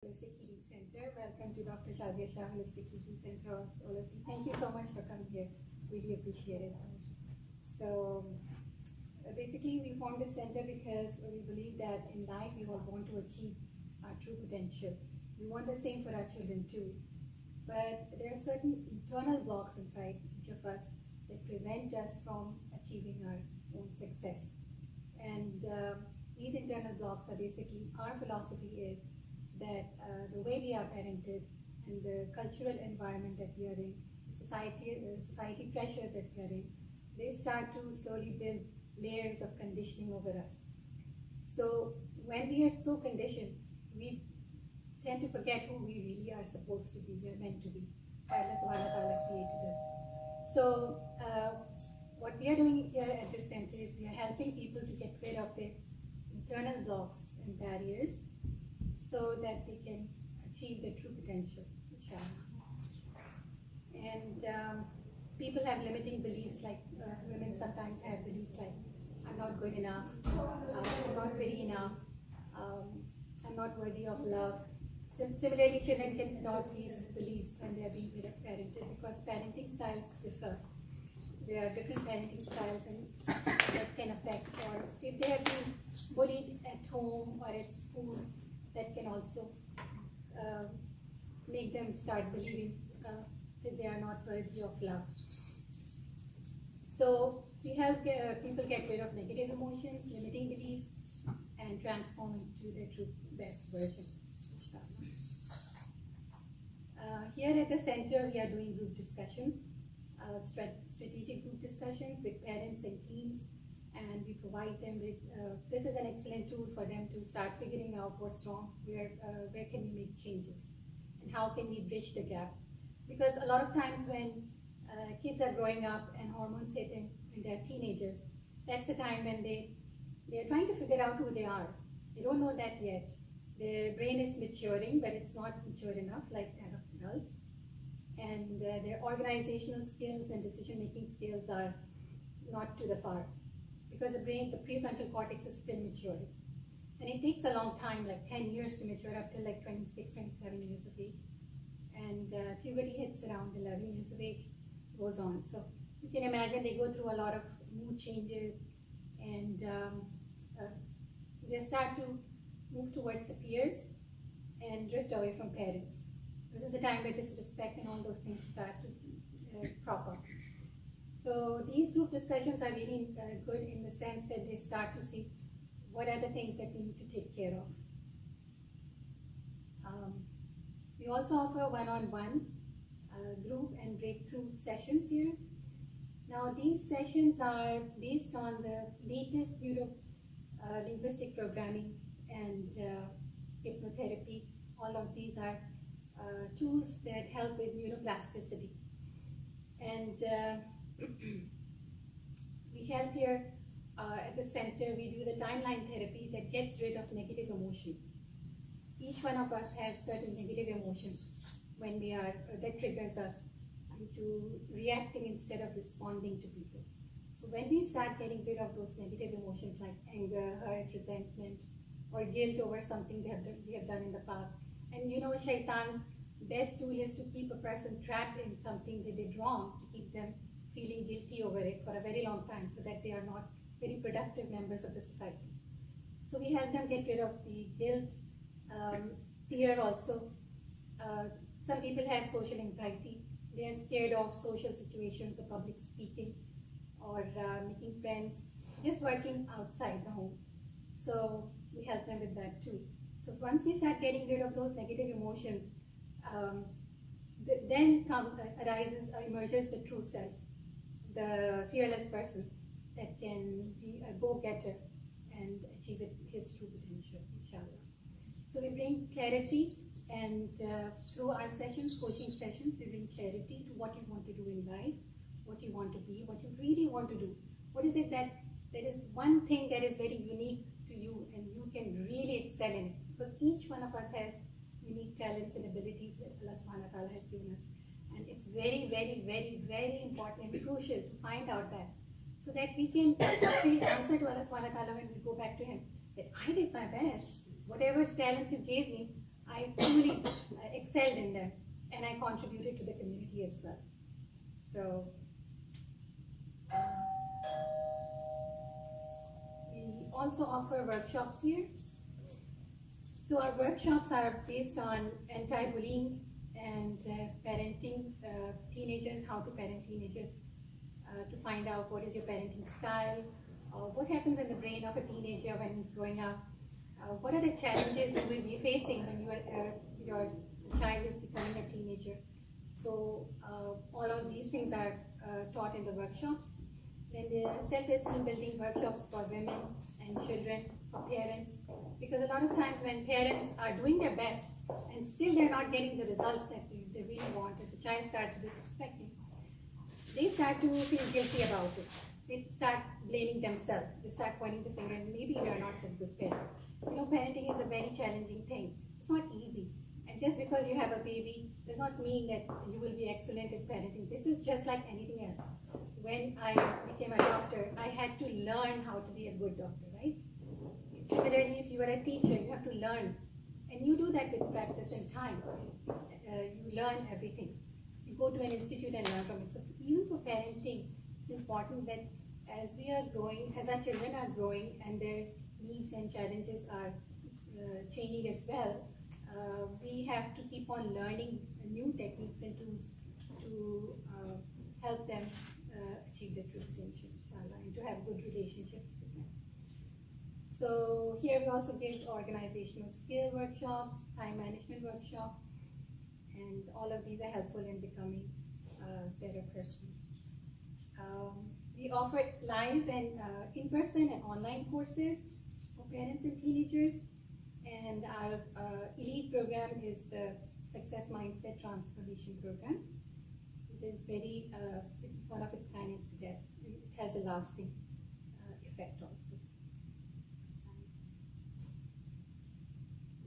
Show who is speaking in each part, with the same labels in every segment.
Speaker 1: Holistic Healing Center. Welcome to Dr. Shazia Shah Holistic Healing Center. All of you. Thank you so much for coming here. Really appreciate it. So, basically, we formed this center because we believe that in life we all want to achieve our true potential. We want the same for our children too. But there are certain internal blocks inside each of us that prevent us from achieving our own success. And these internal blocks are basically, our philosophy is that the way we are parented and the cultural environment that we are in, the society pressures that we are in, they start to slowly build layers of conditioning over us. So when we are so conditioned, we tend to forget who we really are supposed to be, we are meant to be. Allah subhanahu wa ta'ala created us. So what we are doing here at this center is we are helping people to get rid of their internal blocks and barriers so that they can achieve their true potential, inshallah. And people have limiting beliefs, like women sometimes have beliefs like, I'm not good enough, I'm not pretty enough, I'm not worthy of love. Similarly, children can adopt these beliefs when they are being parented because parenting styles differ. There are different parenting styles and that can affect, or if they have been bullied at home or at school, that can also make them start believing that they are not worthy of love. So we help people get rid of negative emotions, limiting beliefs, and transform into their true best version. Here at the center, we are doing group discussions, strategic group discussions with parents and teens, and we provide them with, this is an excellent tool for them to start figuring out what's wrong, where can we make changes, and how can we bridge the gap. Because a lot of times when kids are growing up and hormones hit in when they're teenagers, that's the time when they're trying to figure out who they are. They don't know that yet. Their brain is maturing, but it's not mature enough like that of adults. And their organizational skills and decision-making skills are not to the par. Because the brain, the prefrontal cortex is still maturing. And it takes a long time, like 10 years to mature up to like 26, 27 years of age. And puberty hits around 11 years of age, goes on. So you can imagine they go through a lot of mood changes and they start to move towards the peers and drift away from parents. This is the time where disrespect and all those things start to crop up. So these group discussions are really good in the sense that they start to see what are the things that we need to take care of. We also offer one-on-one group and breakthrough sessions here. Now these sessions are based on the latest neuro-linguistic programming and hypnotherapy. All of these are tools that help with neuroplasticity. And we help here at the center, we do the timeline therapy that gets rid of negative emotions. Each one of us has certain negative emotions when we are, that triggers us into reacting instead of responding to people. So when we start getting rid of those negative emotions like anger, hurt, resentment, or guilt over something we have done in the past. And you know, Shaitan's best tool is to keep a person trapped in something they did wrong, to keep them feeling guilty over it for a very long time so that they are not very productive members of the society. So we help them get rid of the guilt, fear also. Some people have social anxiety. They are scared of social situations or public speaking or making friends, just working outside the home. So we help them with that too. So once we start getting rid of those negative emotions, then emerges the true self, the fearless person that can be a go-getter and achieve his true potential, inshallah. So we bring clarity, and through our sessions, coaching sessions, we bring clarity to what you want to do in life, what you want to be, what you really want to do. What is it that is one thing that is very unique to you and you can really excel in it? Because each one of us has unique talents and abilities that Allah subhanahu wa ta'ala has given us. And it's very, very, very, very important and crucial to find out that, so that we can actually answer to Allah subhanahu wa ta'ala when we go back to Him, that I did my best. Whatever talents you gave me, I truly excelled in them, and I contributed to the community as well. So we also offer workshops here. So our workshops are based on anti-bullying and parenting teenagers, how to parent teenagers, to find out what is your parenting style, what happens in the brain of a teenager when he's growing up, what are the challenges you will be facing when your child is becoming a teenager. So all of these things are taught in the workshops. Then there are self-esteem building workshops for women and children, for parents, because a lot of times when parents are doing their best and still they're not getting the results that they really want, and the child starts disrespecting, they start to feel guilty about it. They start blaming themselves. They start pointing the finger, maybe we are not such good parents. You know, parenting is a very challenging thing. It's not easy. And just because you have a baby does not mean that you will be excellent at parenting. This is just like anything else. When I became a doctor, I had to learn how to be a good doctor, right? Similarly, if you are a teacher, you have to learn. And you do that with practice and time. You learn everything. You go to an institute and learn from it. So even for parenting, it's important that as we are growing, as our children are growing and their needs and challenges are changing as well, we have to keep on learning new techniques and tools to help them achieve their true potential, inshallah, and to have good relationships with them. So here we also give organizational skill workshops, time management workshop, and all of these are helpful in becoming a better person. We offer live and in-person and online courses for parents and teenagers, and our elite program is the Success Mindset Transformation Program. It is very, it's one of its kind in STEP. It has a lasting effect also.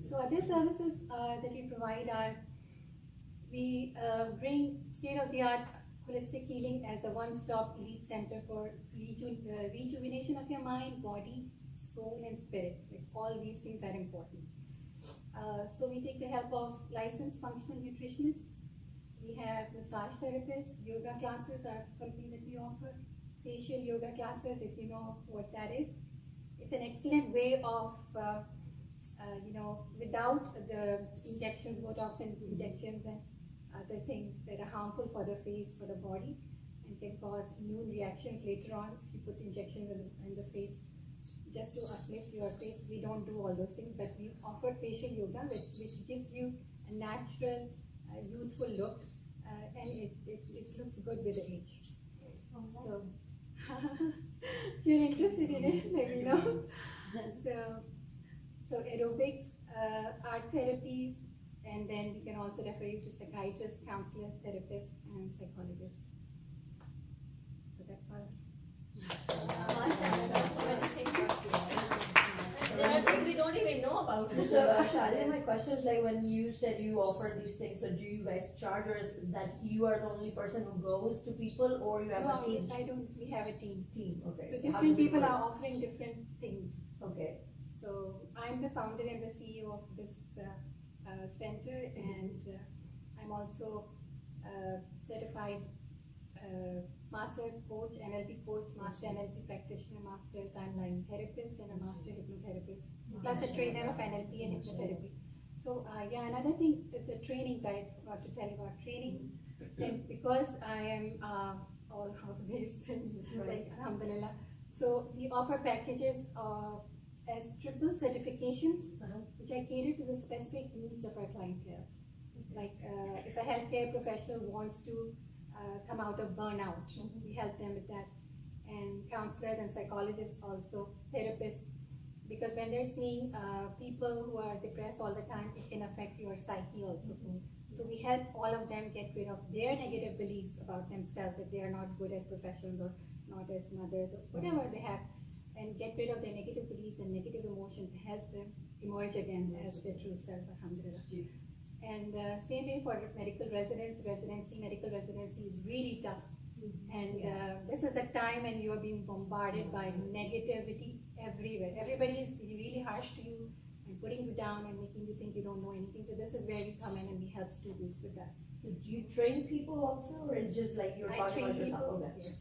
Speaker 1: So other services that we provide are, we bring state-of-the-art holistic healing as a one-stop elite center for rejuvenation of your mind, body, soul, and spirit. Like all these things are important. So we take the help of licensed functional nutritionists. We have massage therapists. Yoga classes are something that we offer. Facial yoga classes, if you know what that is. It's an excellent way of, without the injections, Botox and injections and other things that are harmful for the face, for the body, and can cause immune reactions later on if you put injections in the face just to uplift your face. We don't do all those things, but we offer facial yoga, which gives you a natural, youthful look, and it looks good with the age. So, if you're interested in it, let me know. So aerobics, art therapies, and then we can also refer you to psychiatrists, counselors, therapists, and psychologists. So that's all.
Speaker 2: There are things we don't even know about.
Speaker 3: So, Shazia, my question is like, when you said you offer these things, so do you guys charge, or is that you are the only person who goes to people, or you have a team?
Speaker 1: I don't. We have a team.
Speaker 3: Okay.
Speaker 1: So different people are offering different things.
Speaker 3: Okay.
Speaker 1: So I'm the founder and the CEO of this center, and I'm also certified master coach, NLP coach, master NLP practitioner, master timeline therapist, and a master hypnotherapist, plus a trainer of NLP and hypnotherapy. So another thing, the trainings, I forgot to tell you about trainings. Then because I am all of these things, like alhamdulillah, so we offer packages as triple certifications, which I cater to the specific needs of our clientele. Like if a healthcare professional wants to come out of burnout, we help them with that. And counselors and psychologists also, therapists, because when they're seeing people who are depressed all the time, it can affect your psyche also. So we help all of them get rid of their negative beliefs about themselves, that they are not good as professionals or not as mothers or whatever they have, and get rid of their negative beliefs and negative emotions, help them emerge again as their true self, alhamdulillah. And same way for medical medical residency is really tough. And this is a time when you are being bombarded by negativity everywhere. Everybody is really harsh to you and putting you down and making you think you don't know anything. So this is where we come in and we help students with that.
Speaker 3: Do you train people also, or it's just like you're
Speaker 1: I
Speaker 3: talking
Speaker 1: train
Speaker 3: about yourself?
Speaker 1: people.
Speaker 3: Okay.
Speaker 1: Yes.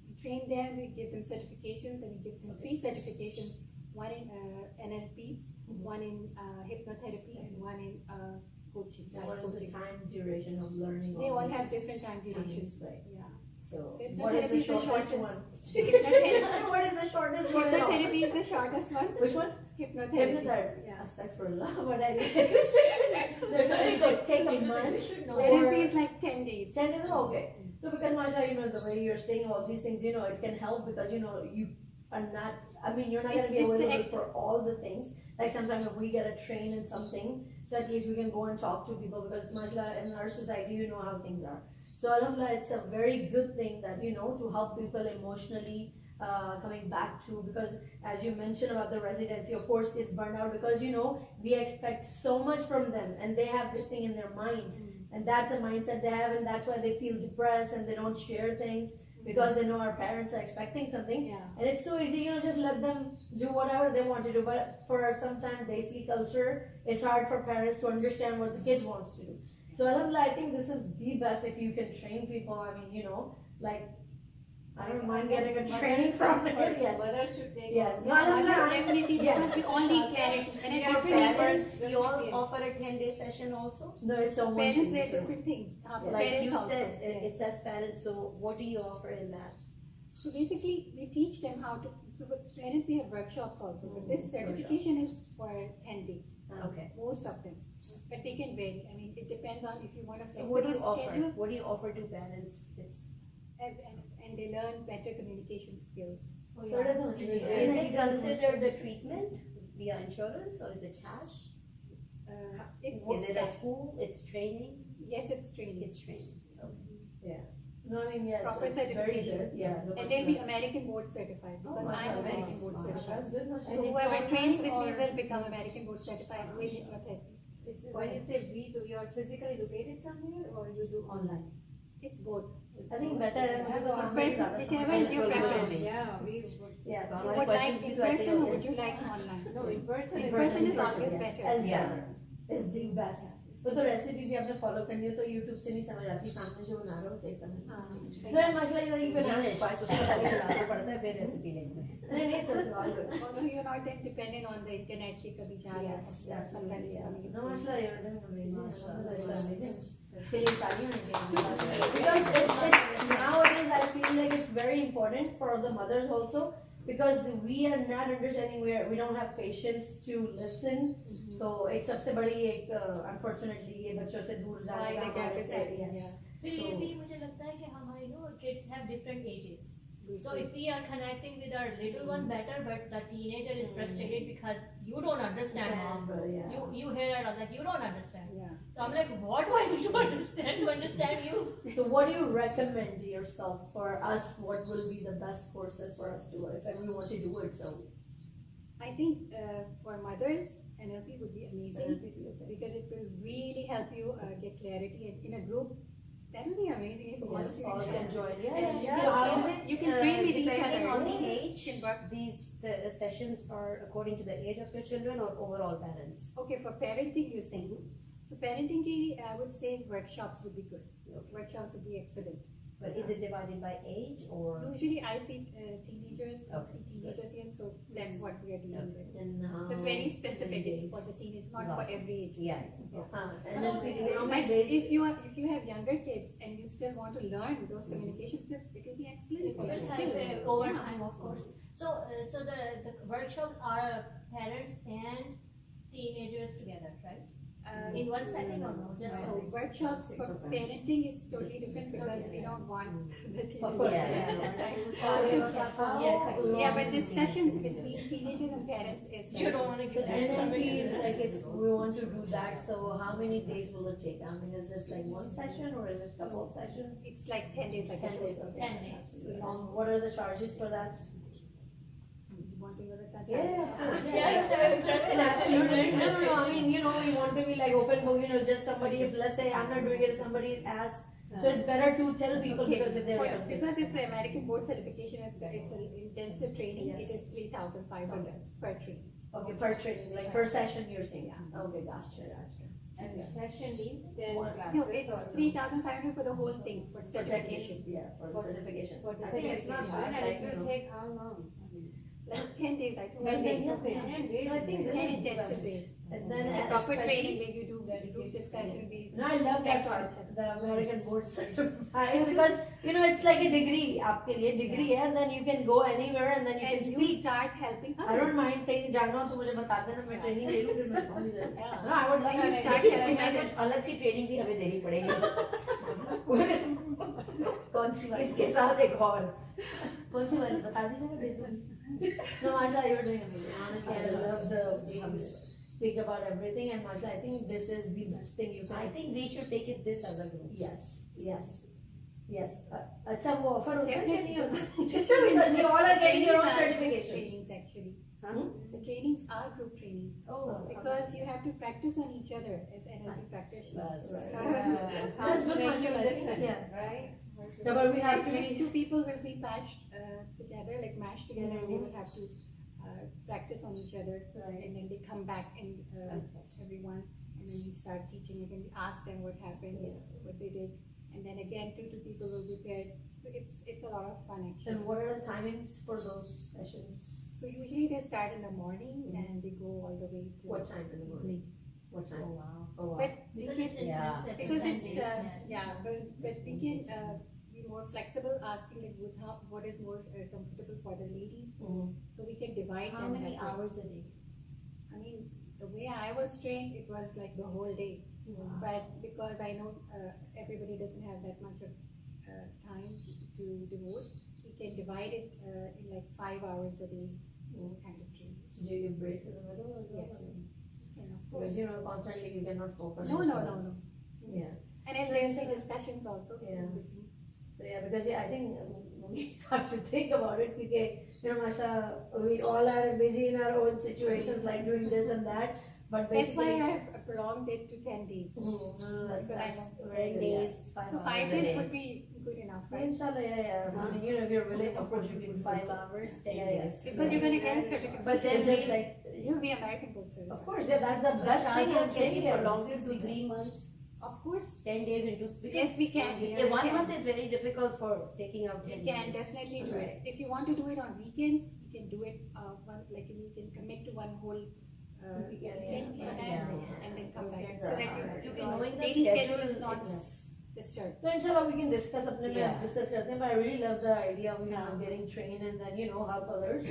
Speaker 1: We train them. We give them certifications, and we give them 3 certifications: one in NLP, one in hypnotherapy, and one in coaching.
Speaker 3: And what is
Speaker 1: coaching.
Speaker 3: the time duration of learning?
Speaker 1: They all
Speaker 3: these
Speaker 1: have different time durations.
Speaker 3: right?
Speaker 1: Yeah.
Speaker 3: So,
Speaker 1: So
Speaker 3: what is
Speaker 1: hypnotherapy
Speaker 3: the
Speaker 1: is the
Speaker 3: shortest
Speaker 1: shortest-
Speaker 3: one?
Speaker 1: Hypnotherapy-
Speaker 3: What is the shortest one?
Speaker 1: Hypnotherapy is the shortest one.
Speaker 3: Which one?
Speaker 1: Hypnotherapy.
Speaker 3: Hypnotherapy.
Speaker 1: Yeah.
Speaker 3: Astaghfirullah, but I There's it's like take a
Speaker 2: We
Speaker 3: month.
Speaker 2: should know.
Speaker 1: NLP is like 10 days.
Speaker 3: 10 days, okay. No, because mashallah, the way you're saying all these things, it can help because, you are not, you're not going to be
Speaker 1: It's
Speaker 3: available
Speaker 1: act-
Speaker 3: for all the things. Like sometimes if we get a train in something, so at least we can go and talk to people because mashallah, in our society, you know how things are. So alhamdulillah, it's a very good thing that, to help people emotionally coming back to, because as you mentioned about the residency, of course it's burned out because, we expect so much from them and they have this thing in their minds. And that's a mindset they have, and that's why they feel depressed and they don't share things because they know our parents are expecting something.
Speaker 1: Yeah.
Speaker 3: And it's so easy, just let them do whatever they want to do. But for sometimes Desi culture, it's hard for parents to understand what the kids wants to do. So alhamdulillah, I think this is the best if you can train people. Like I don't mind getting a training from it. Yes.
Speaker 4: Whether should they
Speaker 3: Yes.
Speaker 4: go?
Speaker 3: No,
Speaker 1: Others definitely,
Speaker 3: Yes.
Speaker 1: because we all need clarity. And at
Speaker 4: Your
Speaker 1: different
Speaker 4: parents,
Speaker 1: ages,
Speaker 4: you all offer a 10-day session also?
Speaker 3: No, it's a one
Speaker 1: parents,
Speaker 3: thing.
Speaker 1: they're different things. For
Speaker 4: Like
Speaker 1: parents
Speaker 4: you
Speaker 1: also.
Speaker 4: said,
Speaker 1: Yes.
Speaker 4: it says parents, so what do you offer in that?
Speaker 1: So basically, we teach them how to. So for parents, we have workshops also. But this certification is for 10 days.
Speaker 4: Okay.
Speaker 1: Most of them, but they can vary. It depends on if you want a
Speaker 4: So what do you
Speaker 1: flexible
Speaker 4: offer?
Speaker 1: schedule,
Speaker 4: What do you offer to parents? It's
Speaker 1: and they learn better communication skills.
Speaker 2: Oh,
Speaker 3: Third
Speaker 2: yeah.
Speaker 3: of the-
Speaker 4: is it considered a treatment via insurance or is it cash?
Speaker 1: It's
Speaker 4: Is it a school? It's training?
Speaker 1: Yes, it's training.
Speaker 4: It's training.
Speaker 3: No, yeah,
Speaker 1: Proper
Speaker 3: it's very
Speaker 1: certification.
Speaker 3: good. Yeah.
Speaker 1: And they'll be American board certified because I'm American board certified.
Speaker 3: That's good,
Speaker 1: So
Speaker 3: mashallah.
Speaker 1: whoever trains with me
Speaker 4: or-
Speaker 1: will become American board certified with hypnotherapy.
Speaker 4: It's when you say we do, you are physically located somewhere or you do online?
Speaker 1: It's both.
Speaker 3: I think better and
Speaker 1: Whichever is your preference.
Speaker 4: Yeah, we
Speaker 3: Yeah.
Speaker 1: You would like in person or would you like online?
Speaker 4: no, in person.
Speaker 1: In person is always
Speaker 3: yes.
Speaker 1: better.
Speaker 3: As
Speaker 4: Yeah.
Speaker 3: better. Is the best. तो recipe भी आपने follow करनी हो तो YouTube से नहीं समझ आती, सामने जो बना रहे हो सही समझ नहीं माशाल्लाह ये बना रहे
Speaker 4: पास उसको पहले चलाना पड़ता है फिर रेसिपी लेते हैं
Speaker 3: नहीं सब all good.
Speaker 1: Also, you're not then dependent on the internet से कभी जा रहा
Speaker 3: Yes,
Speaker 1: है.
Speaker 3: absolutely. Yeah.
Speaker 1: Sometimes
Speaker 3: No, mashallah, you're doing amazing.
Speaker 4: Mashallah.
Speaker 3: It's amazing. इसके लिए तालियां होंगी. Because it's nowadays I feel like it's very important for the mothers also because we are not understanding we don't have patience to listen. तो एक सबसे बड़ी एक unfortunately ये बच्चों से दूर जाने का हमारे से yes.
Speaker 2: फिर ये भी मुझे लगता है कि हमारे kids have different ages. So if we are connecting with our little one better, but the teenager is frustrated because you don't understand mom.
Speaker 3: Yeah.
Speaker 2: You hear her like you don't understand.
Speaker 1: Yeah.
Speaker 2: So I'm like, what do I need to understand to understand you?
Speaker 3: So what do you recommend yourself for us? What will be the best courses for us to if we want to do it? So
Speaker 1: I think for mothers, NLP would be amazing because it will really help you get clarity and in a group. That would be amazing if all
Speaker 3: yes,
Speaker 1: of you
Speaker 3: all
Speaker 1: can
Speaker 3: can join. Yeah,
Speaker 1: And
Speaker 3: yeah.
Speaker 1: so
Speaker 3: So
Speaker 4: is it,
Speaker 1: you can train with each
Speaker 4: depending
Speaker 1: other.
Speaker 4: on the age?
Speaker 1: Can work.
Speaker 4: The sessions are according to the age of your children or overall parents?
Speaker 1: Okay, for parenting, you're saying. So parenting, I would say workshops would be good. Workshops would be excellent.
Speaker 4: But is it divided by age or?
Speaker 1: Usually, I see teenagers. I
Speaker 4: Okay.
Speaker 1: see teenagers here, so that's what we are dealing with.
Speaker 3: and
Speaker 1: So it's very specific. It's for the teenagers, not for every age.
Speaker 4: Yeah.
Speaker 3: and then how
Speaker 1: But
Speaker 3: many days?
Speaker 1: if you have younger kids and you still want to learn those communication skills, it will be excellent for
Speaker 2: It
Speaker 1: you.
Speaker 2: will
Speaker 1: Still,
Speaker 2: help over time, of course. So the workshops are parents and teenagers together, right? In one setting or no? Just
Speaker 1: No, workshops for parenting is totally different because we don't want the
Speaker 3: Of course,
Speaker 1: teenagers.
Speaker 3: yeah.
Speaker 1: Yeah, but discussions between teenagers and parents is
Speaker 2: You don't want to
Speaker 3: So
Speaker 2: give them
Speaker 3: NLP is
Speaker 2: information.
Speaker 3: like if we want to do that, so how many days will it take? I mean, is this like one session or is it a couple of sessions?
Speaker 1: It's like 10 days, like
Speaker 3: 10 days, okay.
Speaker 2: 10 days.
Speaker 3: So, what are the charges for that?
Speaker 1: You want to know that?
Speaker 2: Yes, I'm interested.
Speaker 3: Absolutely. No, I mean, you want to be like open book, just somebody, if let's say I'm not doing it, if somebody asks, so it's better to tell people
Speaker 1: Okay.
Speaker 3: because if they're
Speaker 1: For-
Speaker 3: interested.
Speaker 1: because it's an American board certification, it's an intensive training.
Speaker 3: Yes.
Speaker 1: It is 3,500 per training.
Speaker 3: Okay, per training, like per session you're saying? Okay, gotcha.
Speaker 5: And
Speaker 3: Okay.
Speaker 5: session means 10
Speaker 3: One.
Speaker 5: classes.
Speaker 1: No, it's
Speaker 5: or
Speaker 1: 3,500 for the whole thing, for certification.
Speaker 3: Yeah, for certification.
Speaker 5: For
Speaker 3: I think it's not
Speaker 5: certification,
Speaker 3: bad,
Speaker 5: and
Speaker 3: like,
Speaker 5: it
Speaker 3: you
Speaker 5: will
Speaker 3: know.
Speaker 5: take how long?
Speaker 1: Like 10 days, I told
Speaker 5: 10
Speaker 1: you.
Speaker 5: days,
Speaker 3: okay.
Speaker 5: 10 days.
Speaker 3: So I think this
Speaker 1: 10
Speaker 3: is
Speaker 1: intensive
Speaker 3: best.
Speaker 1: days.
Speaker 3: And then
Speaker 1: It's a proper
Speaker 3: especially-
Speaker 1: training where you do group discussion.
Speaker 3: No, I love that part, the American board certified, because, you know, it's like a degree, आपके लिए degree है, and then you can go anywhere and then you can
Speaker 1: And you
Speaker 3: speak.
Speaker 1: start helping
Speaker 3: I don't
Speaker 1: others.
Speaker 3: mind कहीं जाना हो तो मुझे बता देना, मैं training ले लूँ, फिर मैं जाऊँगी इधर.
Speaker 1: Yeah.
Speaker 3: No, I would love
Speaker 1: And
Speaker 3: to
Speaker 1: you
Speaker 3: start
Speaker 1: start
Speaker 3: helping
Speaker 1: helping
Speaker 3: others.
Speaker 4: अलग सी ट्रेनिंग भी हमें देनी पड़ेगी
Speaker 3: कौन सी वाली?
Speaker 4: इसके साथ एक और
Speaker 3: कौन सी वाली? बता दीजिए, मैं दे दूँगी. No, Masha, you're doing amazing. Honestly, I love the way you speak about everything, and Masha, I think this is the best thing you
Speaker 4: I
Speaker 3: can.
Speaker 4: think we should take it this as a group.
Speaker 3: Yes. अच्छा वो offer होता है कि नहीं होता?
Speaker 1: Definitely.
Speaker 3: Because you all are getting your own
Speaker 1: Trainings are group
Speaker 3: certification.
Speaker 1: Trainings actually.
Speaker 3: Huh?
Speaker 1: The trainings are group trainings.
Speaker 3: Oh,
Speaker 1: Because you have to practice on each other as NLP practitioners.
Speaker 4: Yes.
Speaker 5: How
Speaker 3: That's
Speaker 5: to
Speaker 3: good,
Speaker 5: make you
Speaker 3: Masha, I think,
Speaker 5: listen,
Speaker 3: yeah.
Speaker 5: right?
Speaker 3: Yeah, but we have to
Speaker 1: Like
Speaker 3: be.
Speaker 1: two people will be patched together, like mashed together, and they will have to practice on each other,
Speaker 3: Right.
Speaker 1: and then they come back and everyone, and then we start teaching again. We ask them what happened, what they did, and then again two people will be paired. So it's a lot of fun actually.
Speaker 3: And what are the timings for those sessions?
Speaker 1: So usually they start in the morning and they go all the way to
Speaker 3: What time in the morning? What time?
Speaker 4: Oh wow.
Speaker 3: Oh, wow.
Speaker 1: But we
Speaker 2: Because it's
Speaker 1: can,
Speaker 2: intense, it's
Speaker 1: because
Speaker 2: 10
Speaker 1: it's
Speaker 2: days, yes.
Speaker 1: but we can be more flexible, asking like what is more comfortable for the ladies,
Speaker 3: Mhm.
Speaker 1: so we can divide
Speaker 4: How
Speaker 1: them
Speaker 4: many
Speaker 1: that way.
Speaker 4: hours a day?
Speaker 1: I mean, the way I was trained, it was like the whole day. But because I know everybody doesn't have that much of time to devote, we can divide it in like 5 hours a day kind of training.
Speaker 3: Do you give breaks in the middle as well?
Speaker 1: Yes. And of
Speaker 3: Because
Speaker 1: course,
Speaker 3: you know, constantly you cannot focus.
Speaker 1: no.
Speaker 3: Yeah.
Speaker 1: And then there's the discussions also.
Speaker 3: Yeah.
Speaker 1: in between.
Speaker 3: So yeah, because I think we have to think about it because, you know, Masha, we all are busy in our own situations, like doing this and that. But
Speaker 1: That's why
Speaker 3: basically,
Speaker 1: I've prolonged it to 10 days.
Speaker 3: That's
Speaker 1: Because I
Speaker 3: very
Speaker 4: 10
Speaker 3: good,
Speaker 4: days, 5
Speaker 1: So
Speaker 4: hours
Speaker 1: 5
Speaker 4: a
Speaker 1: days
Speaker 4: day.
Speaker 1: would be good enough,
Speaker 3: yeah.
Speaker 1: right?
Speaker 3: Inshallah, yeah. I mean, you know, if you're willing, of course you can
Speaker 4: 5 hours, 10
Speaker 3: Yeah, yeah.
Speaker 4: days.
Speaker 1: Because you're going to get a certificate.
Speaker 3: But then
Speaker 4: It's
Speaker 3: just
Speaker 4: just
Speaker 3: like,
Speaker 1: You'll be American board certified.
Speaker 3: of course, yeah, that's the best thing
Speaker 4: Shazia,
Speaker 3: I'm
Speaker 4: can
Speaker 3: saying
Speaker 4: we
Speaker 3: here.
Speaker 4: prolong
Speaker 3: This
Speaker 4: it
Speaker 3: is
Speaker 4: to
Speaker 3: the
Speaker 4: 3 months?
Speaker 1: Of course,
Speaker 4: 10 days into because
Speaker 1: yes, we can.
Speaker 4: Yeah, 1
Speaker 1: We can.
Speaker 4: month is very difficult for taking out.
Speaker 1: We
Speaker 4: 10
Speaker 1: can
Speaker 4: days.
Speaker 1: definitely do
Speaker 3: Right.
Speaker 1: it. If you want to do it on weekends, you can do it like you can commit to one whole
Speaker 3: Weekend,
Speaker 1: weekend
Speaker 3: yeah.
Speaker 1: for that,
Speaker 3: Yeah.
Speaker 1: and then come back.
Speaker 3: Weekends
Speaker 1: So
Speaker 3: are
Speaker 1: that
Speaker 3: hard.
Speaker 1: your
Speaker 4: Knowing the
Speaker 1: daily schedule
Speaker 4: schedule
Speaker 1: is not
Speaker 3: Yes.
Speaker 1: disturbed.
Speaker 3: So inshallah we can discuss अपने में
Speaker 4: Yeah.
Speaker 3: discuss करते हैं, but I really love the idea of getting trained and then help others.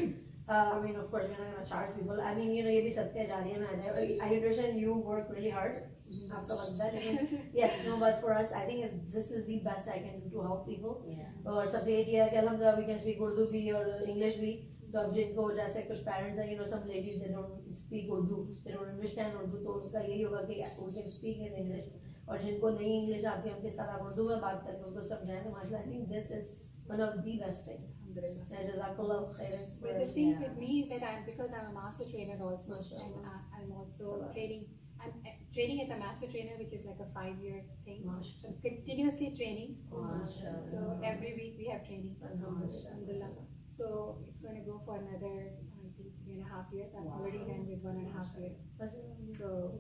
Speaker 3: I mean, of course, we're not gonna charge people. I mean, ये भी सत्य जारी में आ जाए. I understand you work really hard. आपका बनता है, लेकिन yes, no, but for us, I think this is the best I can do to help people.
Speaker 4: Yeah.
Speaker 3: और सबसे ये चीज़ है कि अल्हम्दुलिल्लाह we can speak उर्दू भी और इंग्लिश भी. तो अब जिनको जैसे कुछ पेरेंट्स हैं, some ladies they don't speak Urdu, they don't understand Urdu, तो उनका यही होगा कि we can speak in English. और जिनको नहीं इंग्लिश आती है उनके साथ आप उर्दू में बात करके उनको समझाएं, तो माशाल्लाह I think this is one of the best things. Jazakallah khairan.
Speaker 1: But the thing with me is that because I'm a master trainer also, and I'm also training. I'm training as a master trainer, which is like a 5-year thing. So I'm continuously training.
Speaker 3: Mashallah.
Speaker 1: So every week we have training. Alhamdulillah. So it's going to go for another, I think, 3.5 years. I'm already done with 1.5 years. So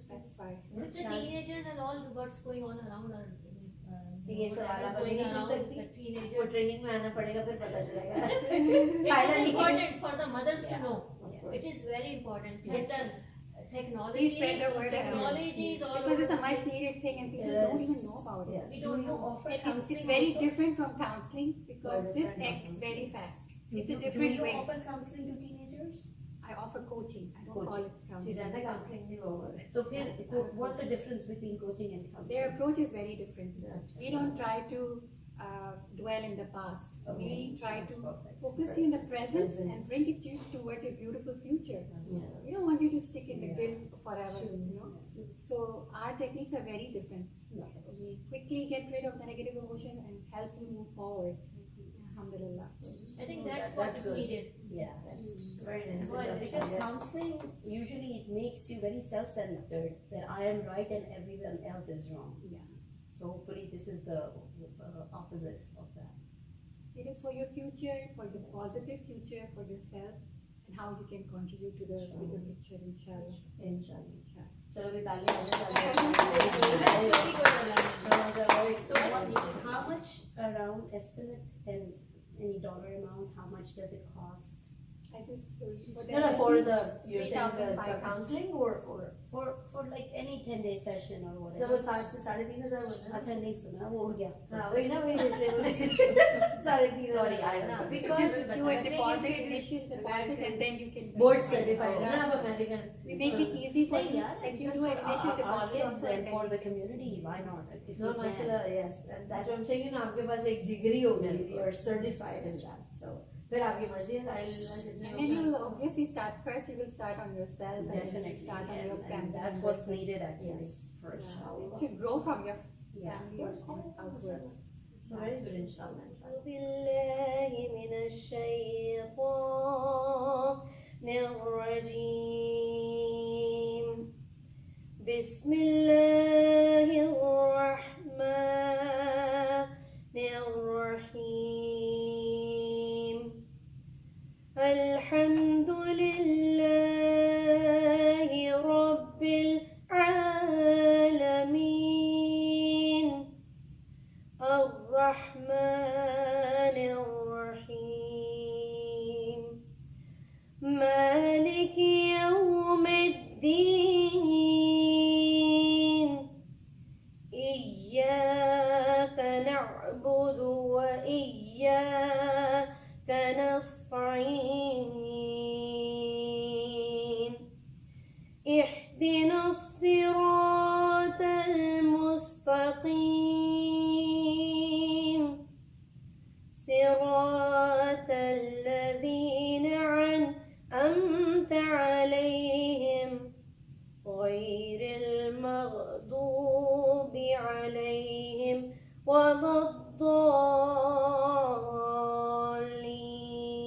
Speaker 1: that's why.
Speaker 2: With the teenagers and all, what's going on around our
Speaker 3: ये सवाल आप
Speaker 2: going
Speaker 3: नहीं पूछ
Speaker 2: around
Speaker 3: सकती,
Speaker 2: the
Speaker 3: आपको
Speaker 2: teenagers.
Speaker 3: Training में आना पड़ेगा फिर पता चलेगा.
Speaker 2: It is
Speaker 3: Finally.
Speaker 2: important for the mothers to know.
Speaker 3: Of course.
Speaker 2: It is very important. Plus the technology.
Speaker 1: Please spread the word around.
Speaker 2: Technology is all
Speaker 1: Because it's a
Speaker 2: over.
Speaker 1: much needed thing and people
Speaker 3: Yes.
Speaker 1: don't even know about it.
Speaker 3: Yes.
Speaker 2: We don't know.
Speaker 4: offer
Speaker 1: It's very different from counseling because
Speaker 3: Very
Speaker 1: this
Speaker 3: different
Speaker 1: acts
Speaker 3: from
Speaker 1: very fast. It's a
Speaker 4: Do
Speaker 1: different
Speaker 4: you
Speaker 1: way.
Speaker 4: offer counseling to teenagers?
Speaker 1: I offer coaching. I don't
Speaker 3: Coaching.
Speaker 1: call it
Speaker 3: She's
Speaker 1: counseling.
Speaker 3: under counseling नहीं होगा.
Speaker 4: So what's the difference between coaching and counseling?
Speaker 1: Their approach is very different.
Speaker 3: That's
Speaker 1: We don't try to dwell in the past.
Speaker 3: Okay.
Speaker 1: We try
Speaker 3: That's
Speaker 1: to
Speaker 3: perfect.
Speaker 1: focus you in the present
Speaker 3: Present.
Speaker 1: and bring it you towards your beautiful future.
Speaker 3: Yeah.
Speaker 1: We don't want you to stick in the
Speaker 3: Yeah.
Speaker 1: guilt forever, So our techniques are very different.
Speaker 3: Yeah.
Speaker 1: We quickly get rid of the negative emotion and help you move forward. Alhamdulillah.
Speaker 2: I think
Speaker 4: Oh,
Speaker 2: that's what
Speaker 4: that's
Speaker 2: is
Speaker 4: good.
Speaker 2: needed.
Speaker 4: Yeah.
Speaker 3: Very nice.
Speaker 4: Well, because counseling usually it makes you very self-centered that I am right and everyone else is wrong.
Speaker 1: Yeah.
Speaker 4: So hopefully this is the opposite of that.
Speaker 1: It is for your future, for your positive future, for yourself, and how you can contribute to the bigger picture, inshallah.
Speaker 3: Inshallah. So we value
Speaker 4: So how much around estimate and any dollar amount, how much does it cost?
Speaker 1: I just told you for
Speaker 3: No, for the you're saying the
Speaker 1: 3,500.
Speaker 3: counseling or
Speaker 4: For like any 10-day session or
Speaker 3: जब
Speaker 4: whatever.
Speaker 3: वो 3,500 बोला ना
Speaker 4: अच्छा नहीं सुना वो उड़ गया.
Speaker 3: हाँ वही ना वही इसलिए बोले 3,500
Speaker 4: Sorry, I
Speaker 2: No,
Speaker 1: because you
Speaker 3: I
Speaker 1: will
Speaker 3: think
Speaker 1: deposit
Speaker 3: it's
Speaker 1: initial deposit and then you can
Speaker 3: board certified ना
Speaker 1: Yeah.
Speaker 3: आप American
Speaker 1: We make it easy for
Speaker 4: नहीं
Speaker 1: you.
Speaker 4: यार,
Speaker 1: Like you
Speaker 4: just
Speaker 1: do an
Speaker 4: for
Speaker 1: initial
Speaker 4: our
Speaker 1: deposit
Speaker 4: kids
Speaker 1: also
Speaker 4: and
Speaker 1: and
Speaker 4: for
Speaker 1: then
Speaker 4: the community, why not? If
Speaker 3: No,
Speaker 4: we can.
Speaker 3: mashallah, yes, and that's what I'm saying. You know, आपके पास एक degree हो गई, you are certified in that. So फिर आपकी मर्जी है.
Speaker 1: and then you will obviously start first. You will start on yourself and then
Speaker 4: Definitely,
Speaker 1: start on your
Speaker 4: and
Speaker 1: family.
Speaker 4: that's
Speaker 1: members.
Speaker 4: what's needed actually
Speaker 3: Yes.
Speaker 4: first.
Speaker 1: It should grow from your
Speaker 4: Yeah.
Speaker 1: family or outwards.
Speaker 3: So very good, inshallah.
Speaker 4: أعوذ بالله من الشيطان الرجيم. بسم الله الرحمن الرحيم. الحمد لله رب العالمين الرحمن الرحيم مالك يوم الدين إياك نعبد وإياك نستعين اهدنا الصراط المستقيم صراط الذين أنعمت عليهم غير المغضوب عليهم ولا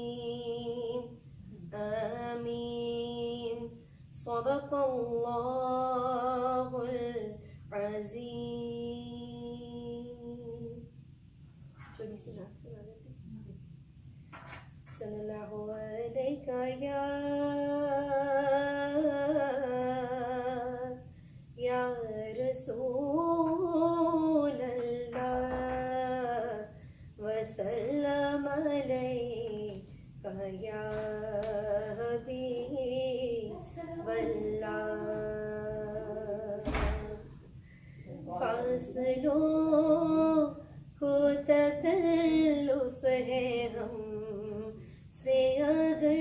Speaker 4: الضالين آمين صدق الله العظيم. صلى الله عليك يا رسول الله وسلم عليك يا حبيب الله. फासलों को तकल्लुफ है हम से अगर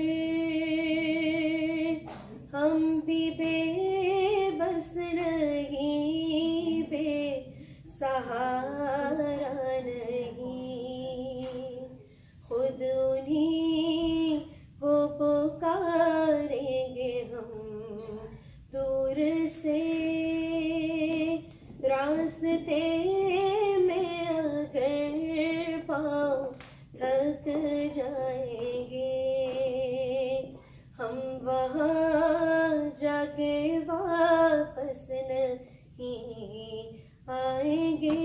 Speaker 4: हम भी बेबस नहीं बेसहारा नहीं खुद उन्हीं को पुकारेंगे हम दूर से रास्ते में अगर पाँव थक जाएंगे हम वहाँ जाके वापस नहीं आएंगे.